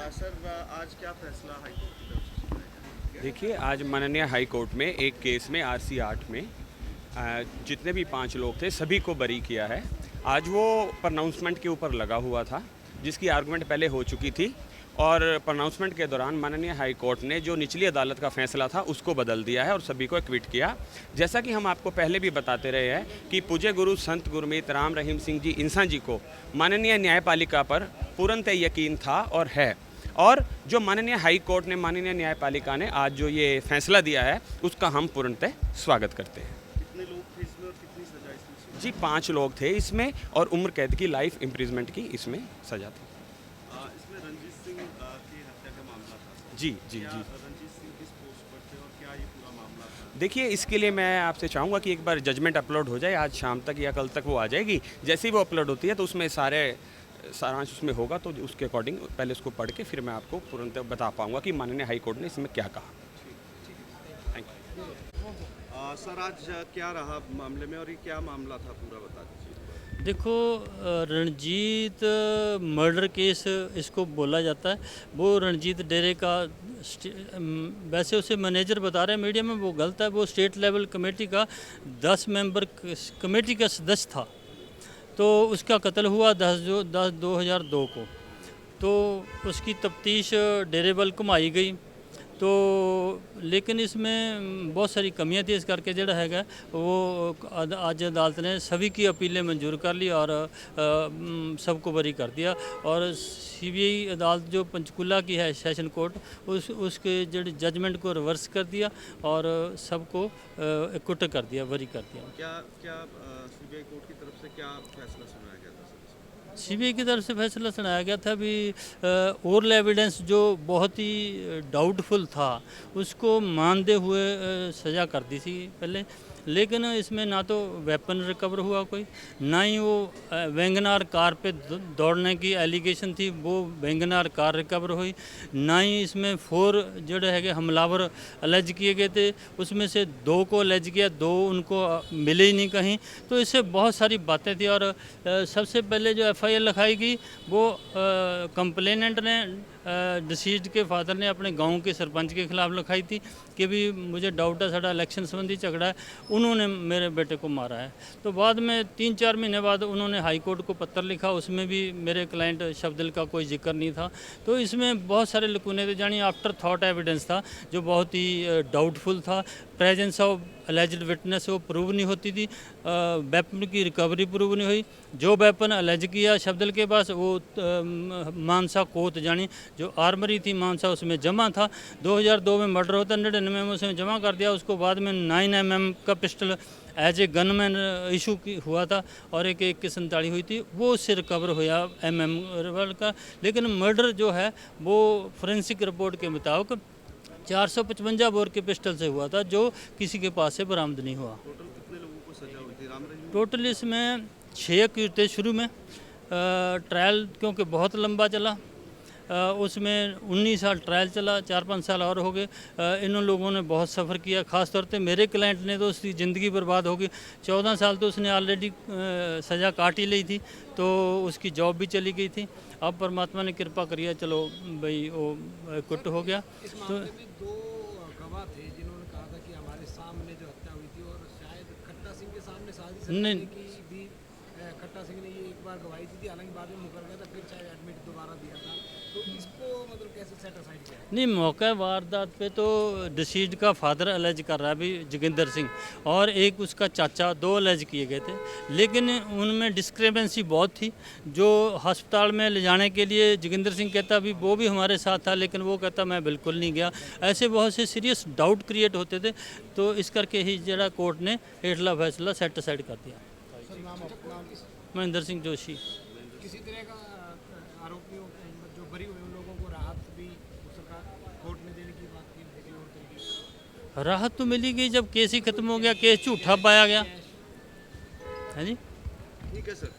Sir आज क्या फैसला हाईकोर्ट की तरफ से सुनाया गया? देखिए, आज माननीय हाई कोर्ट में एक केस में RC 8 में जितने भी 5 लोग थे सभी को बरी किया है। आज वो प्रोनाउंसमेंट के ऊपर लगा हुआ था, जिसकी आर्गुमेंट पहले हो चुकी थी और प्रोनाउंसमेंट के दौरान माननीय हाई कोर्ट ने जो निचली अदालत का फैसला था उसको बदल दिया है और सभी को एक्विट किया। जैसा कि हम आपको पहले भी बताते रहे हैं कि पूज्य गुरु संत गुरमीत राम रहीम सिंह जी इंसान जी को माननीय न्यायपालिका पर पूर्णतः यकीन था और है, और जो माननीय हाई कोर्ट ने, माननीय न्यायपालिका ने आज जो ये फैसला दिया है उसका हम पूर्णतः स्वागत करते हैं। कितने लोग थे इसमें और कितनी सजा इसमें? जी 5 लोग थे इसमें और उम्र कैद की लाइफ इम्प्रिजमेंट की इसमें सजा थी। इसमें रंजीत सिंह की हत्या का मामला था। जी जी क्या जी रंजीत सिंह किस पोस्ट पर थे और क्या ये पूरा मामला था? देखिए, इसके लिए मैं आपसे चाहूँगा कि एक बार जजमेंट अपलोड हो जाए, आज शाम तक या कल तक वो आ जाएगी। जैसे ही वो अपलोड होती है तो उसमें सारांश उसमें होगा, तो उसके अकॉर्डिंग पहले उसको पढ़ के फिर मैं आपको तुरंत बता पाऊंगा कि माननीय हाई कोर्ट ने इसमें क्या कहा। Thank you. सर आज क्या रहा मामले में और ये क्या मामला था पूरा बता दीजिए। देखो, रणजीत मर्डर केस इसको बोला जाता है। वो रणजीत डेरे का वैसे उसे मैनेजर बता रहे हैं मीडिया में, वो गलत है। वो स्टेट लेवल कमेटी का 10 मेंबर कमेटी का सदस्य था। तो उसका कत्ल हुआ 10/10/2002 को। तो उसकी तफ्तीश डेरे बल घुमाई गई। तो लेकिन इसमें बहुत सारी कमियां थी, इस करके जोड़ा है वो आज अदालत ने सभी की अपीलें मंजूर कर ली और सबको बरी कर दिया। और CBI अदालत जो पंचकुला की है, सेशन कोर्ट, उसके जजमेंट को रिवर्स कर दिया और सबको एक्विट कर दिया, बरी कर दिया। क्या क्या CBI कोर्ट की तरफ से क्या फैसला सुनाया गया था सर? CBI की तरफ से फैसला सुनाया गया था भी ओरल एविडेंस जो बहुत ही डाउटफुल था उसको मानते हुए सज़ा कर दी थी पहले। लेकिन इसमें ना तो वेपन रिकवर हुआ कोई, ना ही वो वैगनार कार पे दौड़ने की एलिगेशन थी, वो वैगनार कार रिकवर हुई। ना ही इसमें 4 जो है हमलावर अलेज किए गए थे, उसमें से 2 को अलेज किया, 2 उनको मिले ही नहीं कहीं। तो इससे बहुत सारी बातें थी। और सबसे पहले जो FIR लिखाई गई वो कंप्लेनेंट ने डिसीज्ड के फादर ने अपने गांव के सरपंच के खिलाफ लिखाई थी कि भी मुझे डाउट है, साड़ा इलेक्शन संबंधी झगड़ा है, उन्होंने मेरे बेटे को मारा है। तो बाद में 3-4 महीने बाद उन्होंने हाई कोर्ट को पत्र लिखा, उसमें भी मेरे क्लाइंट शब्दिल का कोई जिक्र नहीं था। तो इसमें बहुत सारे लकूने थे, यानी आफ्टर थॉट एविडेंस था जो बहुत ही डाउटफुल था। प्रेजेंस ऑफ अलेज्ड विटनेस वो प्रूव नहीं होती थी, वेपन की रिकवरी प्रूव नहीं हुई। जो वेपन अलेज किया शब्दिल के पास वो मानसा कोत जानी जो आर्मरी थी मानसा उसमें जमा था। 2002 में मर्डर होता, 99 में उसमें जमा कर दिया। उसको बाद में 9mm का pistol as a gunman issue हुआ था और एक की 47 हुई थी, वो उससे रिकवर हुआ MM का। लेकिन मर्डर जो है वो फोरेंसिक रिपोर्ट के मुताबिक 455 बोर के पिस्टल से हुआ था, जो किसी के पास से बरामद नहीं हुआ। टोटल कितने लोगों को सजा हुई थी राम रहीम? टोटल इसमें 6 अक्यूज थे शुरू में। ट्रायल क्योंकि बहुत लंबा चला, उसमें 19 साल ट्रायल चला, 4-5 साल और हो गए। इन लोगों ने बहुत सफ़र किया, ख़ास तौर पे मेरे क्लाइंट ने तो उसकी ज़िंदगी बर्बाद हो गई। 14 साल तो उसने ऑलरेडी सज़ा काट ही ली थी, तो उसकी जॉब भी चली गई थी। अब परमात्मा ने कृपा करिए, चलो भाई वो कुट हो गया। इस तो मामले में 2 गवाह थे जिन्होंने कहा था कि हमारे सामने जो हत्या हुई थी और शायद खट्टा सिंह के सामने साजिश नहीं। रचने की भी खट्टा सिंह ने ये एक बार गवाही दी थी, हालांकि बाद में मुकर गया था, फिर शायद एडमिट दोबारा दिया था। तो इसको मतलब कैसे सेटिस्फाइड किया? नहीं, मौका वारदात पे तो डिसीज्ड का फादर अलेज कर रहा है भी जोगिंदर सिंह, और एक उसका चाचा, 2 अलेज किए गए थे। लेकिन उनमें डिस्क्रिपेंसी बहुत थी। जो अस्पताल में ले जाने के लिए जोगिंदर सिंह कहता भी वो भी हमारे साथ था, लेकिन वो कहता मैं बिल्कुल नहीं गया। ऐसे बहुत से सीरियस डाउट क्रिएट होते थे। तो इस करके ही जरा कोर्ट ने हेठला फैसला सेटिस्फाइड कर दिया। महेंद्र सिंह जोशी। किसी तरह का आरोपियों जो बरी हुए उन लोगों को राहत भी सरकार कोर्ट में देने की बात की किसी और तरीके से? राहत तो मिली गई जब केस ही खत्म हो गया, केस झूठा पाया गया है जी। ठीक है सर।